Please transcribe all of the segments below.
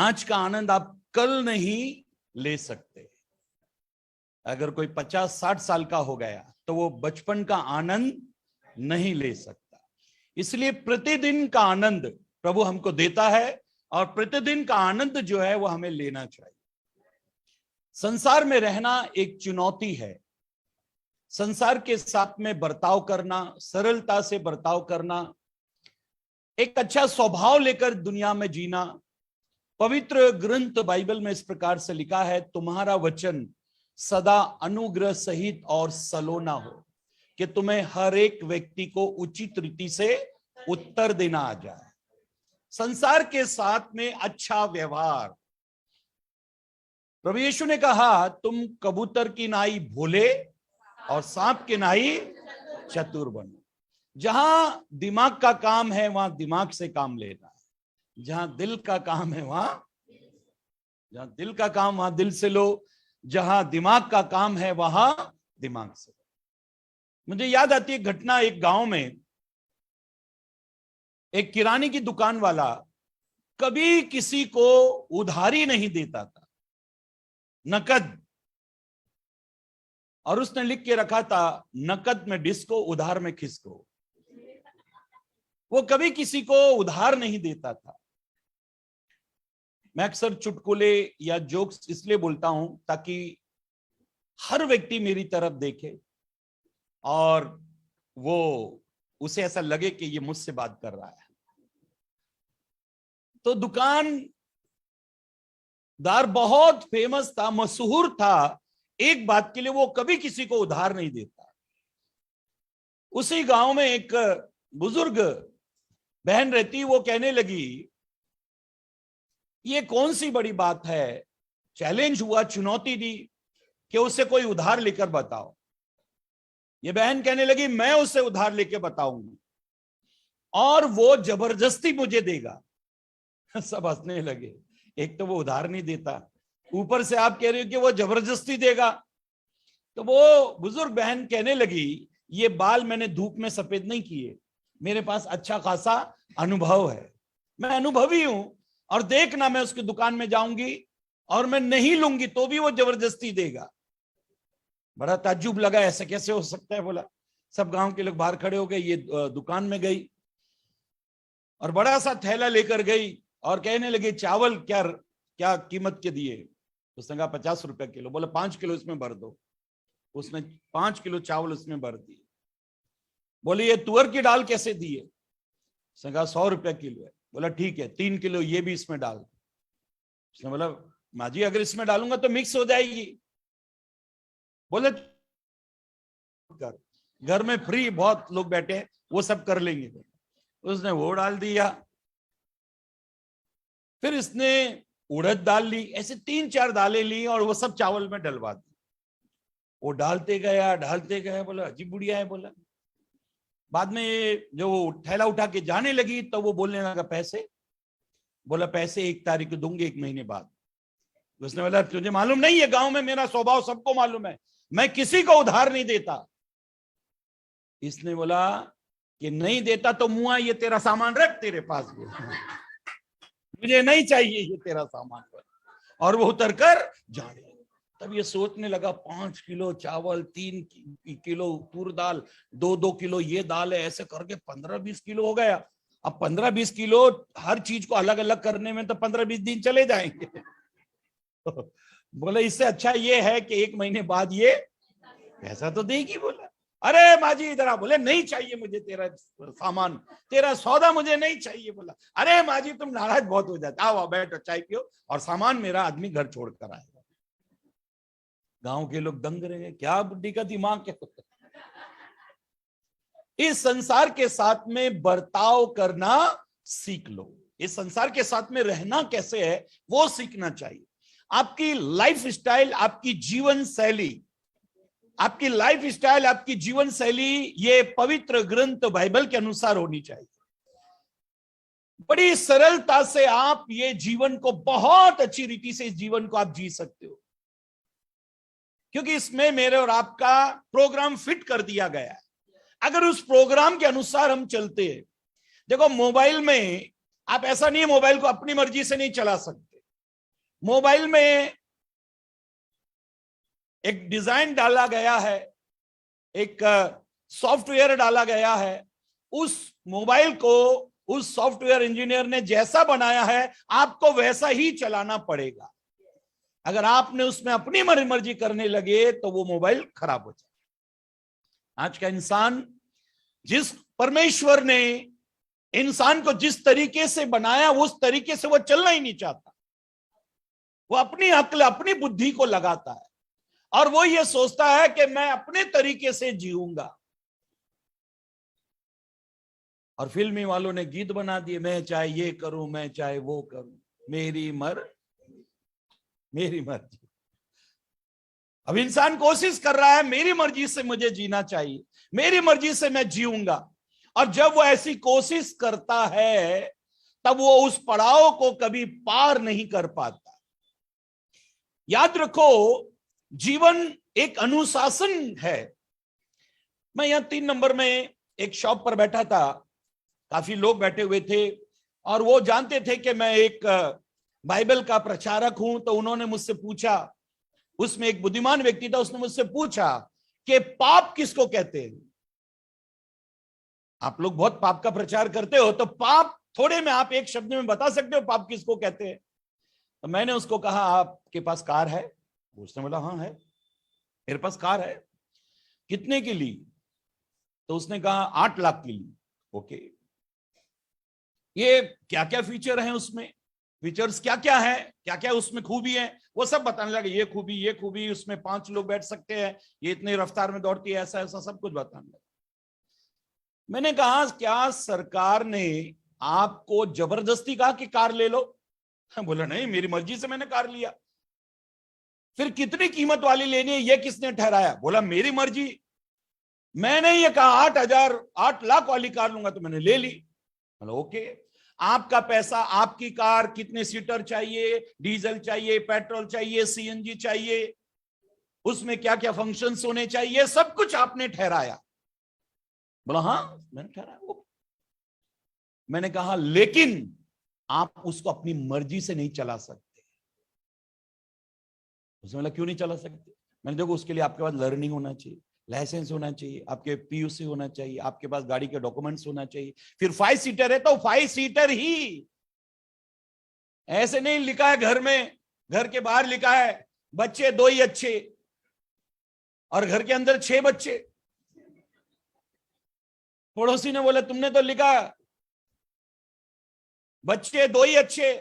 आज का आनंद आप कल नहीं ले सकते। अगर कोई 50-60 साल का हो गया तो वो बचपन का आनंद नहीं ले सकता। इसलिए प्रतिदिन का आनंद प्रभु हमको देता है और प्रतिदिन का आनंद जो है वो हमें लेना चाहिए। संसार में रहना एक चुनौती है। संसार के साथ में बर्ताव करना, सरलता से बर्ताव करना, एक अच्छा स्वभाव लेकर दुनिया में जीना। पवित्र ग्रंथ बाइबल में इस प्रकार से लिखा है, तुम्हारा वचन सदा अनुग्रह सहित और सलोना हो, कि तुम्हें हर एक व्यक्ति को उचित रीति से उत्तर देना आ जाए। संसार के साथ में अच्छा व्यवहार। प्रभु यीशु ने कहा, तुम कबूतर की नाई भोले और सांप के नाई चतुर बनो। जहां दिमाग का काम है वहां दिमाग से काम लेना है। जहां दिल का काम है जहां दिल का काम वहां दिल से लो। जहां दिमाग का काम है वहां दिमाग से। मुझे याद आती है घटना, एक गांव में एक किराने की दुकान वाला कभी किसी को उधारी नहीं देता था, नकद। और उसने लिख के रखा था, नकद में डिस्को, उधार में खिसको। वो कभी किसी को उधार नहीं देता था। मैं अक्सर चुटकुले या जोक्स इसलिए बोलता हूं ताकि हर व्यक्ति मेरी तरफ देखे और वो उसे ऐसा लगे कि ये मुझसे बात कर रहा है। तो दुकानदार बहुत फेमस था, मशहूर था एक बात के लिए, वो कभी किसी को उधार नहीं देता। उसी गांव में एक बुजुर्ग बहन रहती, वो कहने लगी, ये कौन सी बड़ी बात है। चैलेंज हुआ, चुनौती दी कि उससे कोई उधार लेकर बताओ। ये बहन कहने लगी, मैं उससे उधार लेके बताऊंगी और वो जबरदस्ती मुझे देगा। सब हंसने लगे। एक तो वो उधार नहीं देता, ऊपर से आप कह रहे हो कि वो जबरदस्ती देगा। तो वो बुजुर्ग बहन कहने लगी, ये बाल मैंने धूप में सफेद नहीं किए, मेरे पास अच्छा खासा अनुभव है, मैं अनुभवी हूं। और देखना, मैं उसकी दुकान में जाऊंगी और मैं नहीं लूंगी तो भी वो जबरदस्ती देगा। बड़ा ताज्जुब लगा, ऐसा कैसे हो सकता है। बोला, सब गांव के लोग बाहर खड़े हो गए। ये दुकान में गई और बड़ा सा थैला लेकर गई और कहने लगे, चावल क्या क्या कीमत के दिए। उसने कहा 50 रुपए किलो। बोला 5 किलो इसमें भर दो। उसने 5 किलो चावल उसमें भर दिए। बोले, ये तुअर की दाल कैसे दिए। उसने कहा 100 रुपए किलो है। बोला ठीक है, 3 किलो ये भी इसमें डाल। उसने बोला, माँ जी अगर इसमें डालूंगा तो मिक्स हो जाएगी। बोले, घर में फ्री बहुत लोग बैठे हैं, वो सब कर लेंगे। उसने वो डाल दिया। फिर इसने उड़द दाल ली, ऐसे 3-4 दालें ली और वो सब चावल में डलवा दी। वो डालते गया। बोला अजीब बुढ़िया है। बोला, बाद में जो थैला उठा के जाने लगी तो वो बोलने लगा, पैसे। बोला पैसे 1 तारीख को दूंगी, 1 महीने बाद। उसने बोला, तुझे मालूम नहीं है, गांव में मेरा स्वभाव सबको मालूम है, मैं किसी को उधार नहीं देता। इसने बोला कि नहीं देता तो मुआ, ये तेरा सामान रख तेरे पास, मुझे नहीं चाहिए ये तेरा सामान। और वो उतर कर जाने। तब ये सोचने लगा, 5 किलो चावल, 3 किलो तूर दाल, 2-2 किलो ये दाल है, ऐसे करके 15-20 किलो हो गया। अब 15-20 किलो हर चीज को अलग अलग करने में तो 15-20 दिन चले जाएंगे। बोले इससे अच्छा ये है कि 1 महीने बाद ये पैसा तो देगी। बोला, अरे माँ जी इधर आ। बोले, नहीं चाहिए मुझे तेरा सामान, तेरा सौदा मुझे नहीं चाहिए। बोला, अरे माँ जी तुम नाराज बहुत हो जाते, आओ बैठो चाय पियो और सामान मेरा आदमी घर छोड़ कर आएगा। गांव के लोग दंग रहे, क्या बुड्ढी का दिमाग है। इस संसार के साथ में बर्ताव करना सीख लो। इस संसार के साथ में रहना कैसे है वो सीखना चाहिए। आपकी लाइफ स्टाइल, आपकी जीवन शैली, आपकी जीवन शैली ये पवित्र ग्रंथ बाइबल के अनुसार होनी चाहिए। बड़ी सरलता से आप ये जीवन को बहुत अच्छी रीति से इस जीवन को आप जी सकते हो, क्योंकि इसमें मेरे और आपका प्रोग्राम फिट कर दिया गया है। अगर उस प्रोग्राम के अनुसार हम चलते हैं, देखो मोबाइल में आप ऐसा नहीं है, मोबाइल को अपनी मर्जी से नहीं चला सकते। मोबाइल में एक डिजाइन डाला गया है, एक सॉफ्टवेयर डाला गया है, उस मोबाइल को उस सॉफ्टवेयर इंजीनियर ने जैसा बनाया है आपको वैसा ही चलाना पड़ेगा। अगर आपने उसमें अपनी मर्जी करने लगे तो वो मोबाइल खराब हो जाए। आज का इंसान, जिस परमेश्वर ने इंसान को जिस तरीके से बनाया उस तरीके से वो चलना ही नहीं चाहता। वो अपनी अक्ल, अपनी बुद्धि को लगाता है और वो ये सोचता है कि मैं अपने तरीके से जीऊंगा। और फिल्मी वालों ने गीत बना दिए, मैं चाहे ये करूं, मैं चाहे वो करूं, मेरी मर्जी। अब इंसान कोशिश कर रहा है मेरी मर्जी से मुझे जीना चाहिए, मेरी मर्जी से मैं जीऊंगा। और जब वो ऐसी कोशिश करता है तब वो उस पड़ाव को कभी पार नहीं कर पाता। याद रखो, जीवन एक अनुशासन है। मैं यहां 3 नंबर में एक शॉप पर बैठा था, काफी लोग बैठे हुए थे और वो जानते थे कि मैं एक बाइबल का प्रचारक हूं। तो उन्होंने मुझसे पूछा, उसमें एक बुद्धिमान व्यक्ति था, उसने मुझसे पूछा कि पाप किसको कहते हैं। आप लोग बहुत पाप का प्रचार करते हो, तो पाप थोड़े में आप एक शब्द में बता सकते हो पाप किसको कहते हैं? तो मैंने उसको कहा, आपके पास कार है? उसने बोला हाँ है, मेरे पास कार है। कितने की ली? तो उसने कहा 8 लाख की ली। ओके, ये क्या क्या फीचर हैं उसमें, फीचर्स क्या क्या है, क्या क्या उसमें खूबी है, वो सब बताने लगे। ये खूबी, उसमें 5 लोग बैठ सकते हैं, ये इतनी रफ्तार में दौड़ती है, ऐसा ऐसा सब कुछ बताने लगे। मैंने कहा, क्या सरकार ने आपको जबरदस्ती कहा कि कार ले लो? बोला नहीं, मेरी मर्जी से मैंने कार लिया। फिर कितनी कीमत वाली लेनी है ये किसने ठहराया? बोला मेरी मर्जी। मैंने ये कहा 8 लाख वाली कार लूंगा, तो मैंने ले ली। बोला ओके, आपका पैसा, आपकी कार कितने सीटर चाहिए, डीजल चाहिए, पेट्रोल चाहिए, सीएनजी चाहिए, उसमें क्या क्या फंक्शंस होने चाहिए, सब कुछ आपने ठहराया। बोला हाँ मैंने ठहराया वो। मैंने कहा लेकिन आप उसको अपनी मर्जी से नहीं चला सकते। उसने बोला क्यों नहीं चला सकते? मैंने देखो, उसके लिए आपके पास लर्निंग होना चाहिए, लाइसेंस होना चाहिए, आपके पीयूसी होना चाहिए, आपके पास गाड़ी के डॉक्यूमेंट्स होना चाहिए। फिर 5 सीटर है तो 5 सीटर ही, ऐसे नहीं लिखा है घर में, घर के बाहर लिखा है बच्चे 2 ही अच्छे और घर के अंदर 6 बच्चे। पड़ोसी ने बोला तुमने तो लिखा बच्चे 2 ही अच्छे,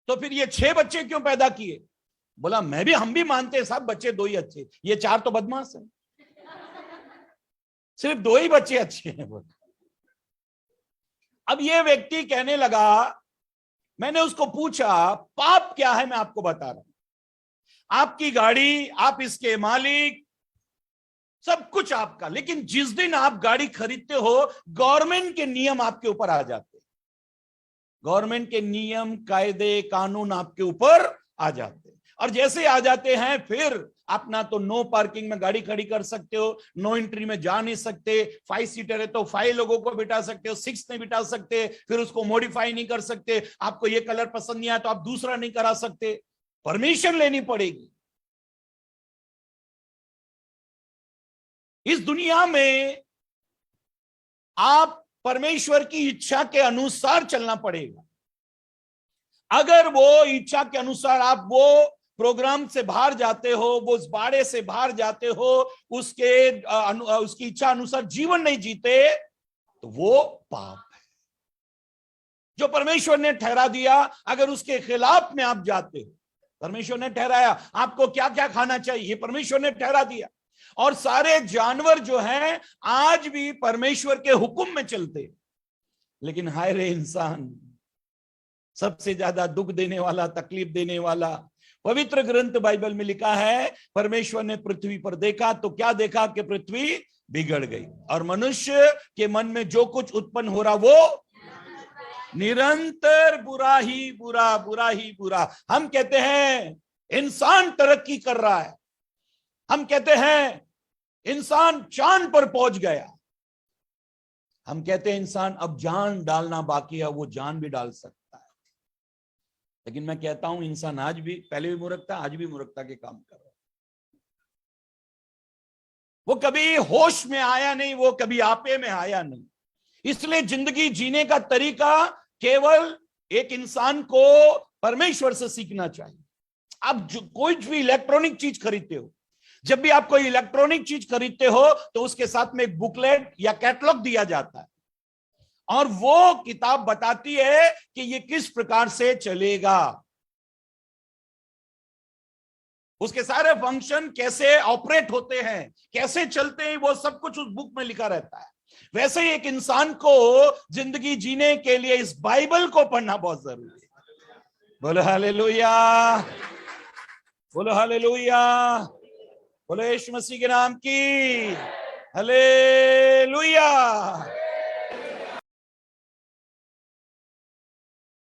तो फिर ये 6 बच्चे क्यों पैदा किए? बोला हम भी मानते हैं साहब बच्चे 2 ही अच्छे, ये 4 तो बदमाश है, सिर्फ 2 ही बच्चे अच्छे हैं। अब ये व्यक्ति कहने लगा, मैंने उसको पूछा पाप क्या है? मैं आपको बता रहा हूं, आपकी गाड़ी, आप इसके मालिक, सब कुछ आपका, लेकिन जिस दिन आप गाड़ी खरीदते हो गवर्नमेंट के नियम आपके ऊपर आ जाते हैं, गवर्नमेंट के नियम, कायदे, कानून आपके ऊपर आ जाते हैं। और जैसे आ जाते हैं फिर आप ना तो नो पार्किंग में गाड़ी खड़ी कर सकते हो, नो एंट्री में जा नहीं सकते, 5 सीटर है तो 5 लोगों को बिठा सकते हो, 6 नहीं बिठा सकते, फिर उसको मॉडिफाई नहीं कर सकते, आपको ये कलर पसंद नहीं आया तो आप दूसरा नहीं करा सकते, परमिशन लेनी पड़ेगी। इस दुनिया में आप परमेश्वर की इच्छा के अनुसार चलना पड़ेगा। अगर वो इच्छा के अनुसार आप वो प्रोग्राम से बाहर जाते हो, वो उस बाड़े से बाहर जाते हो, उसकी इच्छा अनुसार जीवन नहीं जीते, तो वो पाप है जो परमेश्वर ने ठहरा दिया। अगर उसके खिलाफ में आप जाते हो, परमेश्वर ने ठहराया आपको क्या क्या खाना चाहिए, परमेश्वर ने ठहरा दिया। और सारे जानवर जो हैं आज भी परमेश्वर के हुक्म में चलते, लेकिन हाय रे इंसान, सबसे ज्यादा दुख देने वाला, तकलीफ देने वाला, पवित्र ग्रंथ बाइबल में लिखा है परमेश्वर ने पृथ्वी पर देखा तो क्या देखा कि पृथ्वी बिगड़ गई और मनुष्य के मन में जो कुछ उत्पन्न हो रहा वो निरंतर बुरा ही बुरा, बुरा ही बुरा। हम कहते हैं इंसान तरक्की कर रहा है, हम कहते हैं इंसान चांद पर पहुंच गया, हम कहते हैं इंसान अब जान डालना बाकी है, वो जान भी डाल सकता है। लेकिन मैं कहता हूं इंसान आज भी, पहले भी मूर्ख था, आज भी मूर्खता के काम कर रहा है। वो कभी होश में आया नहीं, वो कभी आपे में आया नहीं। इसलिए जिंदगी जीने का तरीका केवल एक इंसान को परमेश्वर से सीखना चाहिए। आप जो कोई भी इलेक्ट्रॉनिक चीज खरीदते हो, जब भी आप कोई इलेक्ट्रॉनिक चीज खरीदते हो तो उसके साथ में एक बुकलेट या कैटलॉग दिया जाता है, और वो किताब बताती है कि ये किस प्रकार से चलेगा, उसके सारे फंक्शन कैसे ऑपरेट होते हैं, कैसे चलते हैं, वो सब कुछ उस बुक में लिखा रहता है। वैसे ही एक इंसान को जिंदगी जीने के लिए इस बाइबल को पढ़ना बहुत जरूरी है। बोलो हालेलुया, बोलो हालेलुया, बोलो यीशु मसीह के नाम की हालेलुया।